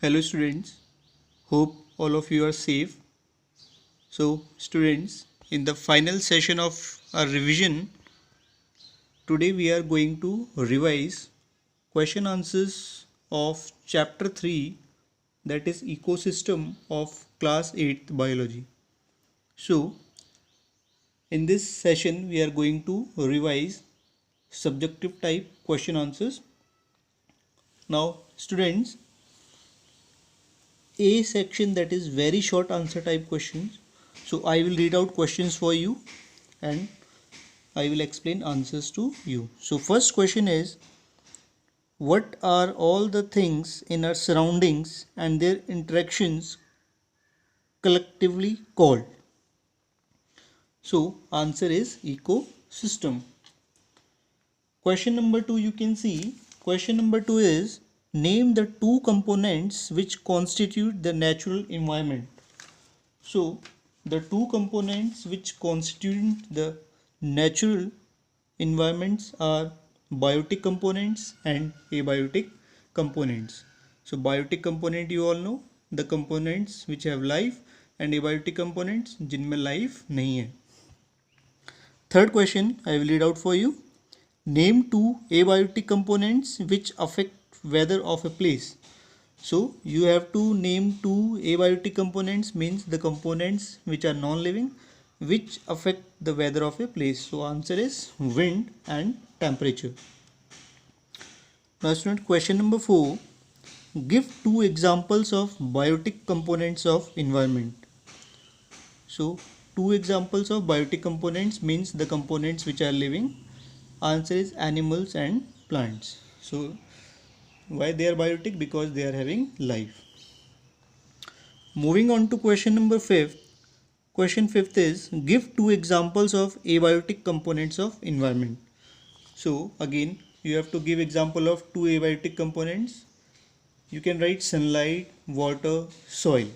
Hello students, hope all of you are safe. So students, in the final session of our revision, today we are going to revise question answers of chapter 3, that is ecosystem of class 8th biology. So in this session we are going to revise subjective type question answers. Now students, A section, that is very short answer type questions. So I will read out questions for you and I will explain answers to you. So first question is, what are all the things in our surroundings and their interactions collectively called? So answer is ecosystem. Question number 2, you can see question number 2 is, name the two components which constitute the natural environment. So the two components which constitute the natural environments are biotic components and abiotic components. So biotic component you all know, the components which have life, and abiotic components जिनमें life नहीं है. Third question I will read out for you. Name two abiotic components which affect weather of a place. So you have to name two abiotic components, means the components which are non-living which affect the weather of a place. So answer is wind and temperature. Now student, question number 4. Give two examples of biotic components of environment. So two examples of biotic components means the components which are living. Answer is animals and plants. So why they are biotic? Because they are having life. Moving on to question number 5. Question 5th is, give two examples of abiotic components of environment. So again you have to give example of two abiotic components. You can write sunlight, water, soil.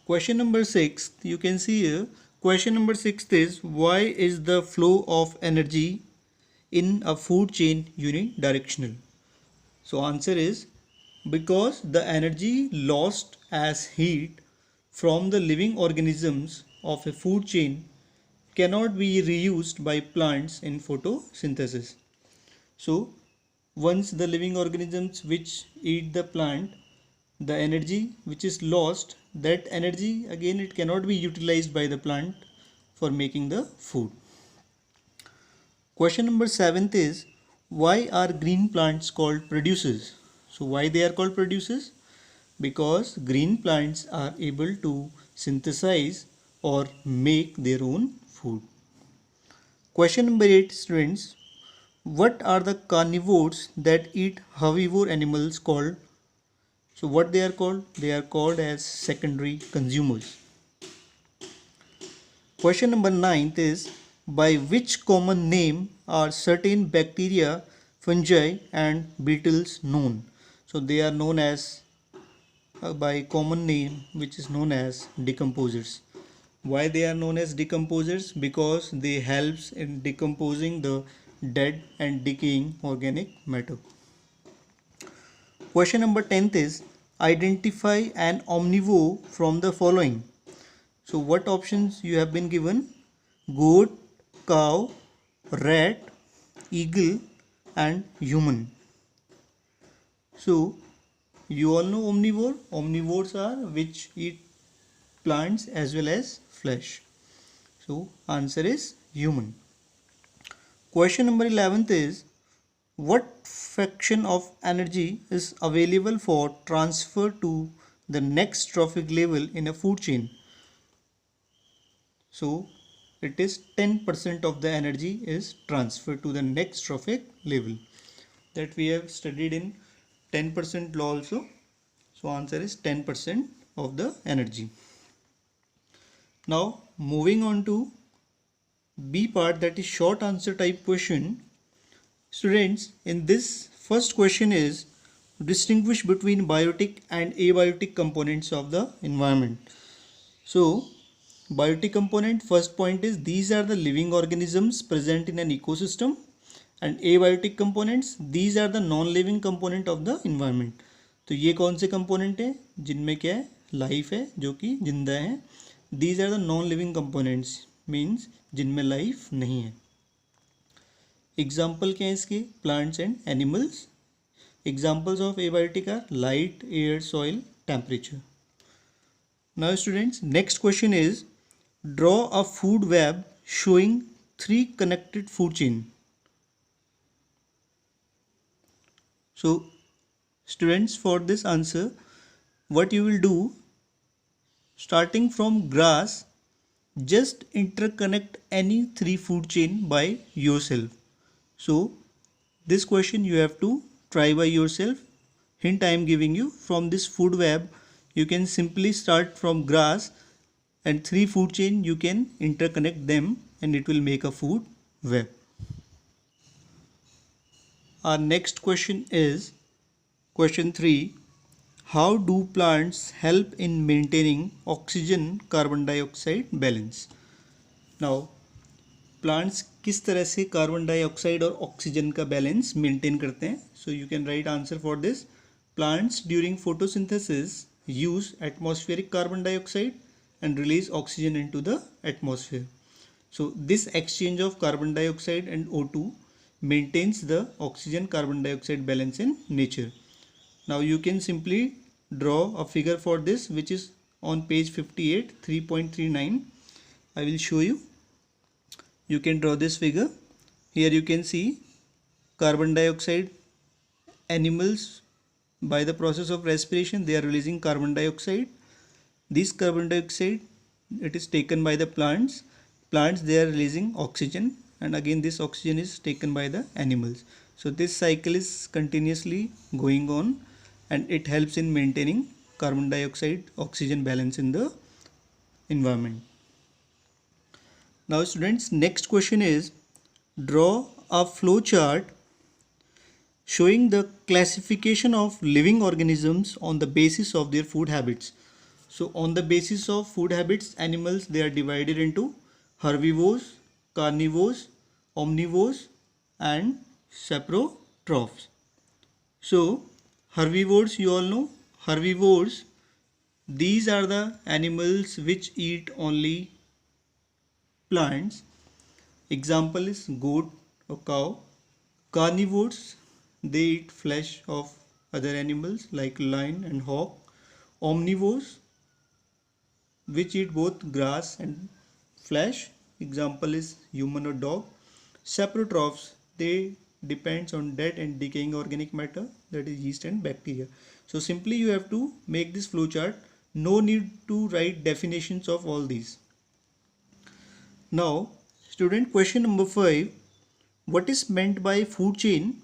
Question number 6, you can see here, question number 6 is, why is the flow of energy in a food chain unidirectional? So answer is, because the energy lost as heat from the living organisms of a food chain cannot be reused by plants in photosynthesis. So once the living organisms which eat the plant, the energy which is lost, that energy again it cannot be utilized by the plant for making the food. Question number 7th is, why are green plants called producers? So why they are called producers? Because green plants are able to synthesize or make their own food. Question number 8, students, what are the carnivores that eat herbivore animals called? So what they are called? They are called as secondary consumers. Question number 9 is, by which common name are certain bacteria, fungi and beetles known? So they are known as by common name which is known as decomposers. Why they are known as decomposers? Because they helps in decomposing the dead and decaying organic matter. Question number 10th is, identify an omnivore from the following. So what options you have been given? Goat, cow, rat, eagle and human. So you all know omnivore. Omnivores are which eat plants as well as flesh. So answer is human. Question number 11th is, what fraction of energy is available for transfer to the next trophic level in a food chain? So it is 10% of the energy is transferred to the next trophic level. That we have studied in 10% law also. So answer is 10% of the energy. Now moving on to B part, that is short answer type question. Students, in this first question is, distinguish between biotic and abiotic components of the environment. So biotic component, first point is, these are the living organisms present in an ecosystem, and abiotic components, these are the non-living component of the environment. तो ये कौन से component हैं जिनमें क्या है, life है, जो कि जिंदा है. These are the non living components, means जिनमें लाइफ नहीं है. एग्जाम्पल क्या है इसके, plants and animals. Examples of abiotic are light, air, soil, temperature. Now students, next question is draw a food web showing 3 connected food chain. So students, for this answer what you will do, starting from grass, just interconnect any 3 food chain by yourself. So this question you have to try by yourself. Hint I am giving you, from this food web you can simply start from grass and 3 food chain you can interconnect them and it will make a food web. Our next question is question 3. How do plants help in maintaining oxygen carbon dioxide balance? Now plants किस तरह से carbon dioxide और oxygen का balance maintain करते हैं? So you can write answer for this. Plants during photosynthesis use atmospheric carbon dioxide and release oxygen into the atmosphere. So this exchange of carbon dioxide and O2 maintains the oxygen carbon dioxide balance in nature. Now you can simply draw a figure for this, which is on page 58 3.39. I will show you. You can draw this figure. Here you can see carbon dioxide. Animals, by the process of respiration, they are releasing carbon dioxide. This carbon dioxide, it is taken by the plants. They are releasing oxygen, and again this oxygen is taken by the animals. So this cycle is continuously going on and it helps in maintaining carbon dioxide oxygen balance in the environment. Now students, next question is draw a flow chart showing the classification of living organisms on the basis of their food habits. So on the basis of food habits, animals, they are divided into herbivores, carnivores, omnivores and saprotrophs. So herbivores, you all know, herbivores, these are the animals which eat only plants. Example is goat or cow. Carnivores, they eat flesh of other animals like lion and hawk. Omnivores, which eat both grass and flesh. Example is human or dog. Saprotrophs, they depends on dead and decaying organic matter, that is yeast and bacteria. So simply you have to make this flowchart. No need to write definitions of all these. Now student, question number 5. What is meant by food chain?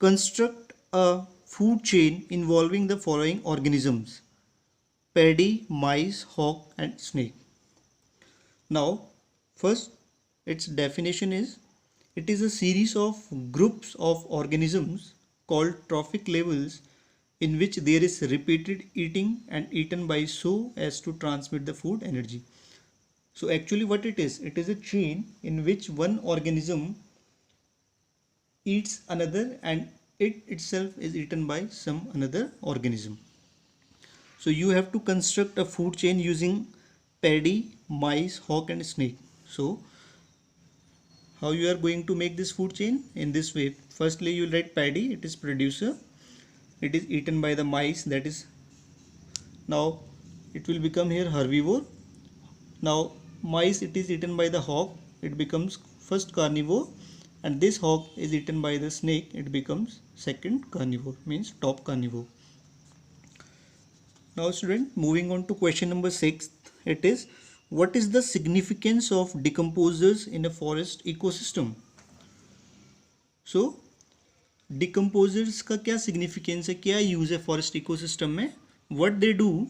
Construct a food chain involving the following organisms: paddy, mice, hawk and snake. Now first, its definition is, it is a series of groups of organisms called trophic levels in which there is repeated eating and eaten by so as to transmit the food energy. So actually what it is a chain in which one organism eats another and it itself is eaten by some another organism. So you have to construct a food chain using paddy, mice, hawk and snake. So how you are going to make this food chain? In this way. Firstly you will write paddy, it is producer, it is eaten by the mice, that is, now it will become here herbivore. Now mice, it is eaten by the hawk, it becomes first carnivore, and this hawk is eaten by the snake, it becomes second carnivore, means top carnivore. Now student, moving on to question number 6, it is, what is the significance of decomposers in a forest ecosystem? So decomposers का क्या significance है, क्या use है forest ecosystem में? What they do,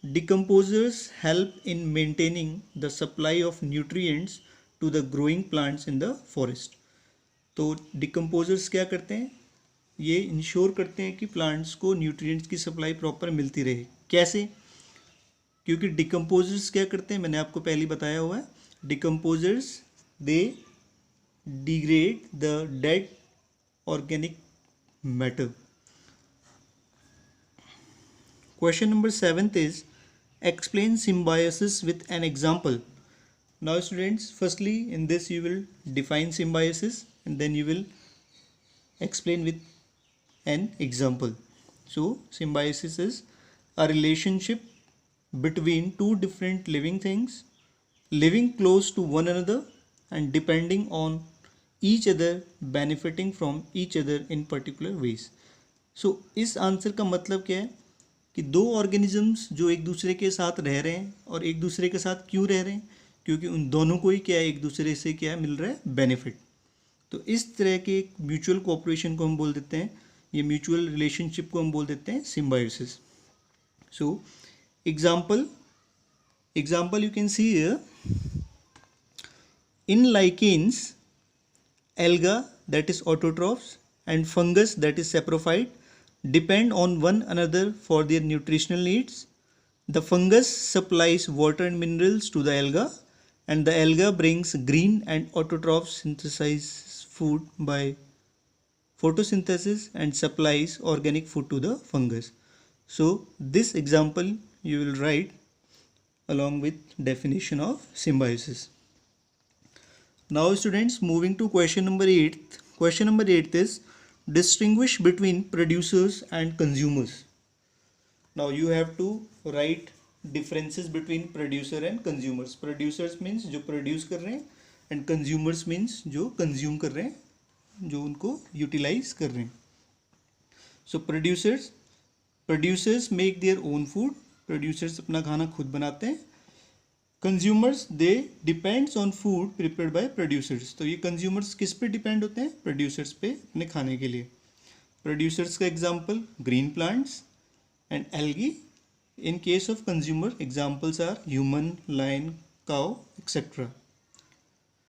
decomposers help in maintaining the supply of nutrients to the growing plants in the forest. तो decomposers क्या करते हैं? ये इंश्योर करते हैं कि प्लांट्स को न्यूट्रिएंट्स की सप्लाई प्रॉपर मिलती रहे. कैसे? क्योंकि डिकम्पोजर्स क्या करते हैं, मैंने आपको पहले बताया हुआ है. Decomposers, they degrade the dead organic matter. Question number 7th is explain symbiosis with an example. Now students, firstly in this you will define symbiosis and then you will explain with an example. So symbiosis is a relationship between two different living things living close to one another and depending on each other, benefiting from each other in particular ways. So इस answer का मतलब क्या है कि दो organisms जो एक दूसरे के साथ रह रहे हैं और एक दूसरे के साथ क्यों रह रहे हैं, क्योंकि उन दोनों को ही क्या है, एक दूसरे से क्या मिल रहा है, बेनिफिट. तो इस तरह के एक म्यूचुअल कोऑपरेशन को हम बोल देते हैं, ये म्यूचुअल रिलेशनशिप को हम बोल देते हैं symbiosis. So example you can see here. In lichens, alga that is autotrophs and fungus that is saprophyte depend on one another for their nutritional needs. The fungus supplies water and minerals to the alga and the alga brings green and autotrophs synthesize food by photosynthesis and supplies organic food to the fungus. So this example you will write along with definition of symbiosis. Now students, moving to question number 8. Question number 8 is distinguish between producers and consumers. Now you have to write differences between producer and consumers. Producers means जो produce कर रहे हैं and consumers means जो consume कर रहे हैं, जो उनको utilize कर रहे हैं. So producers make their own food. Producers अपना खाना खुद बनाते हैं. Consumers they depends on food prepared by producers. तो ये consumers किस पे depend होते हैं? Producers पे अपने खाने के लिए. Producers का example green plants and algae. In case of consumer, examples are human, lion, cow, etc.